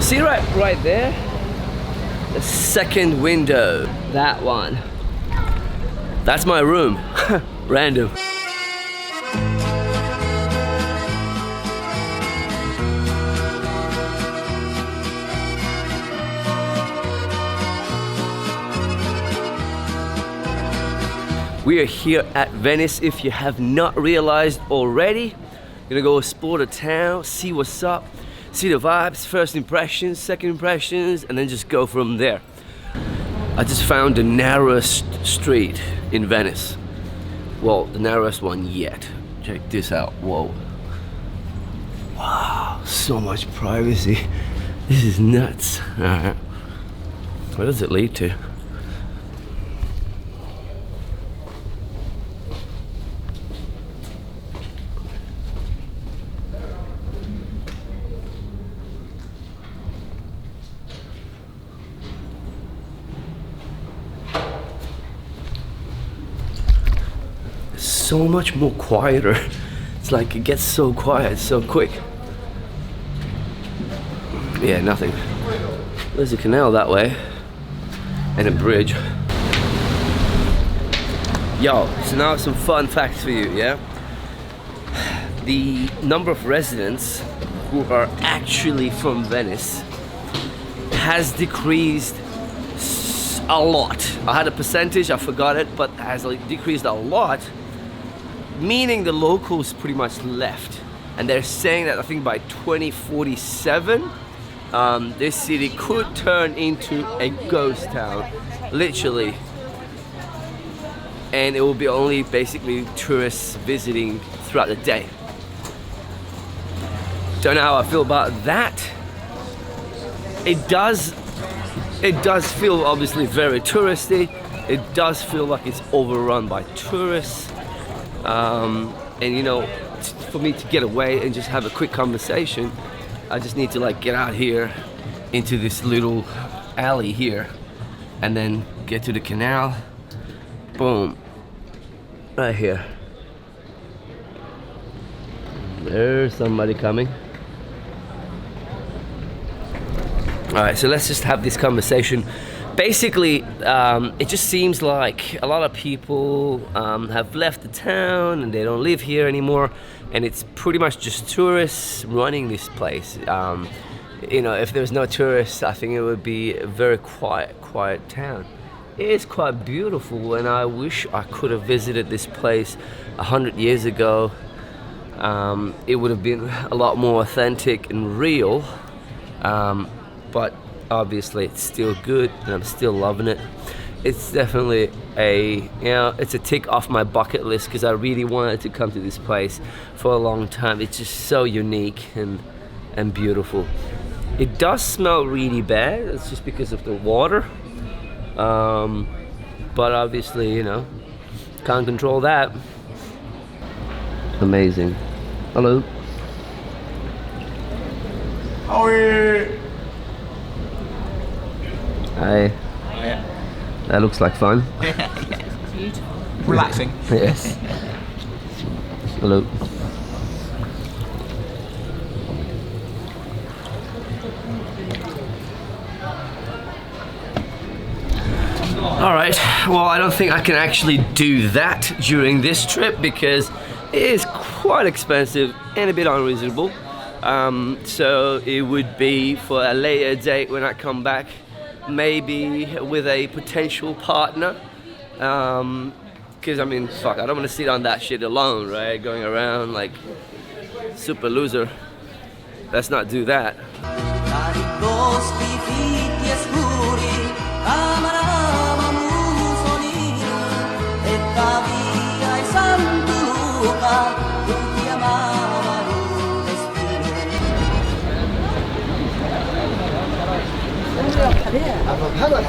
See right there? The second window. That one. That's my room. Random. We are here at Venice. If you have not realized already, gonna go explore the town, see what's up, see the vibes, first impressions, second impressions, and then just go from there. I just found the narrowest street in Venice. Well, the narrowest one yet. Check this out. Whoa. Wow, so much privacy. This is nuts. Alright. Where does it lead to? So much more quieter. It's like it gets so quiet so quick. Yeah, nothing. There's a canal that way and a bridge. Yo, so now some fun facts for you, yeah? The number of residents who are actually from Venice has decreased a lot. I had a percentage, I forgot it, but has like decreased a lot. Meaning the locals pretty much left, and they're saying that I think by 2047 this city could turn into a ghost town, literally, and it will be only basically tourists visiting throughout the day. Don't know how I feel about that. It does feel obviously very touristy. It does feel like it's overrun by tourists. And you know, for me to get away and just have a quick conversation, I just need to like get out here into this little alley here and then get to the canal. Boom. Right here. There's somebody coming. Alright, so let's just have this conversation. Basically, it just seems like a lot of people have left the town and they don't live here anymore, and it's pretty much just tourists running this place. You know, if there was no tourists, I think it would be a very quiet town. It is quite beautiful, and I wish I could have visited this place 100 years ago. It would have been a lot more authentic and real, but obviously it's still good and I'm still loving it. It's definitely it's a tick off my bucket list because I really wanted to come to this place for a long time. It's just so unique and beautiful. It does smell really bad. It's just because of the water, but obviously, you know, can't control that. Amazing. Hello. How are you? Hi. Yeah. That looks like fun. Beautiful. Relaxing. Yes. Hello. All right. Well, I don't think I can actually do that during this trip because it is quite expensive and a bit unreasonable. So it would be for a later date when I come back. Maybe with a potential partner, because I mean, fuck, I don't want to sit on that shit alone, right? Going around like super loser. Let's not do that.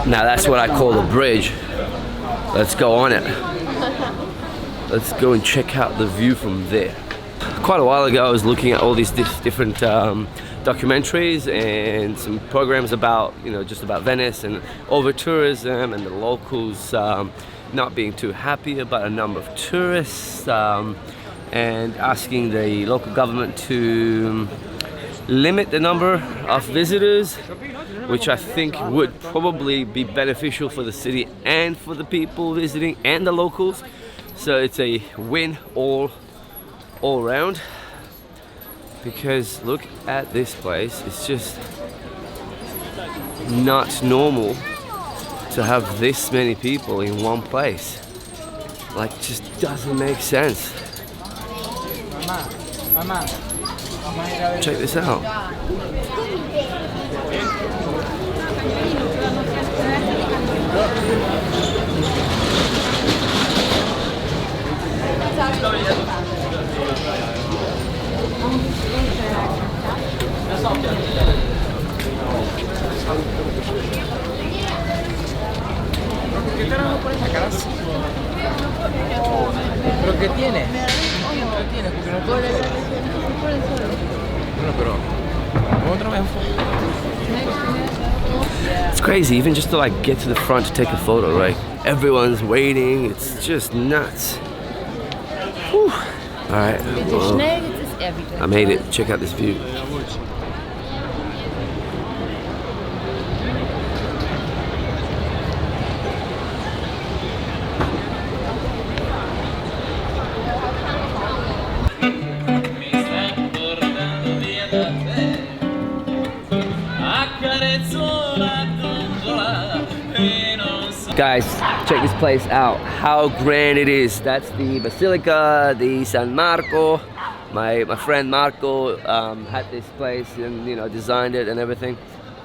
Now that's what I call a bridge. Let's go on it. Let's go and check out the view from there. Quite a while ago I was looking at all these different documentaries and some programs about, you know, just about Venice and overtourism and the locals not being too happy about a number of tourists and asking the local government to limit the number of visitors, which I think would probably be beneficial for the city and for the people visiting and the locals. So it's a win all around, because look at this place. It's just not normal to have this many people in one place. Like, just doesn't make sense. Check this out. ¿Qué carajo pones la cara así? ¿Pero qué tiene? ¿Qué tiene? Porque no puede... Bueno, pero... otra vez. It's crazy, even just to like get to the front to take a photo, right? Everyone's waiting, it's just nuts. Whew. Alright, well, I made it. Check out this view. Guys, check this place out. How grand it is. That's the Basilica di San Marco. My friend Marco had this place and, you know, designed it and everything.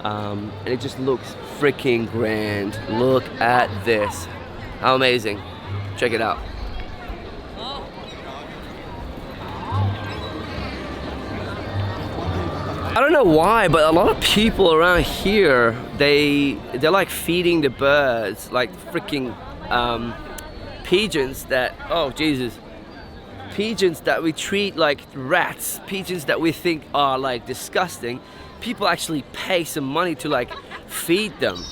And it just looks freaking grand. Look at this. How amazing. Check it out. I don't know why, but a lot of people around here, they're like feeding the birds, like freaking pigeons that, oh Jesus, pigeons that we treat like rats, pigeons that we think are like disgusting. People actually pay some money to like feed them.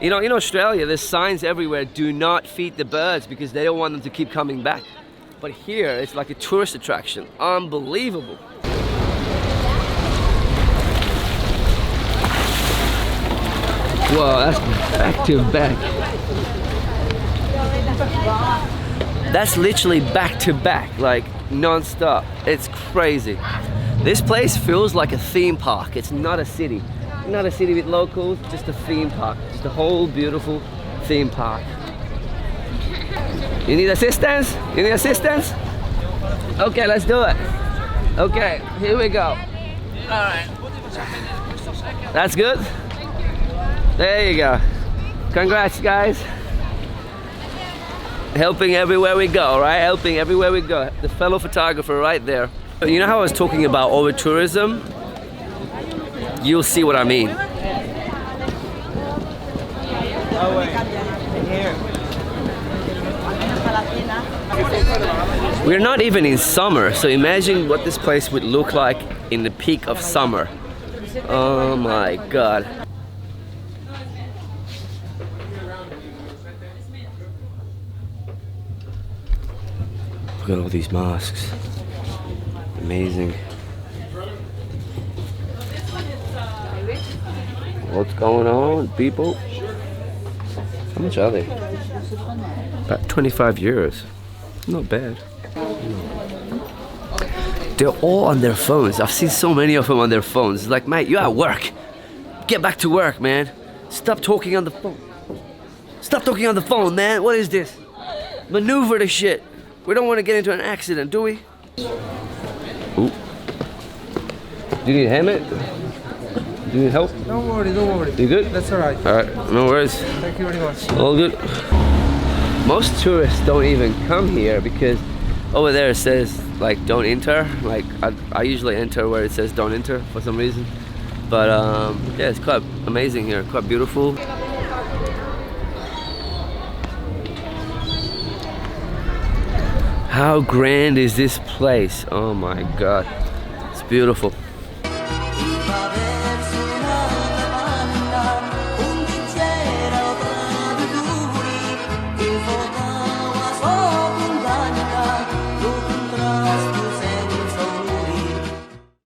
You know, in Australia, there's signs everywhere, do not feed the birds, because they don't want them to keep coming back. But here, it's like a tourist attraction. Unbelievable. Whoa, that's back to back. That's literally back to back, like non-stop. It's crazy. This place feels like a theme park. It's not a city. Not a city with locals, just a theme park. Just a whole beautiful theme park. You need assistance? You need assistance? Okay, let's do it. Okay, here we go. All right. That's good. There you go. Congrats, guys. Helping everywhere we go, right? Helping everywhere we go. The fellow photographer right there. You know how I was talking about over-tourism? You'll see what I mean. We're not even in summer, so imagine what this place would look like in the peak of summer. Oh my God. Look at all these mosques. Amazing. What's going on, people? How much are they? About 25 euros. Not bad. They're all on their phones. I've seen so many of them on their phones. It's like, mate, you're at work. Get back to work, man. Stop talking on the phone. Stop talking on the phone, man. What is this? Maneuver the shit. We don't want to get into an accident, do we? Ooh. Do you need a helmet? Do you need help? Don't worry, don't worry. You good? That's alright. Alright, no worries. Thank you very much. All good. Most tourists don't even come here because over there it says like don't enter. Like I usually enter where it says don't enter for some reason. But yeah, it's quite amazing here, quite beautiful. How grand is this place? Oh my God, it's beautiful.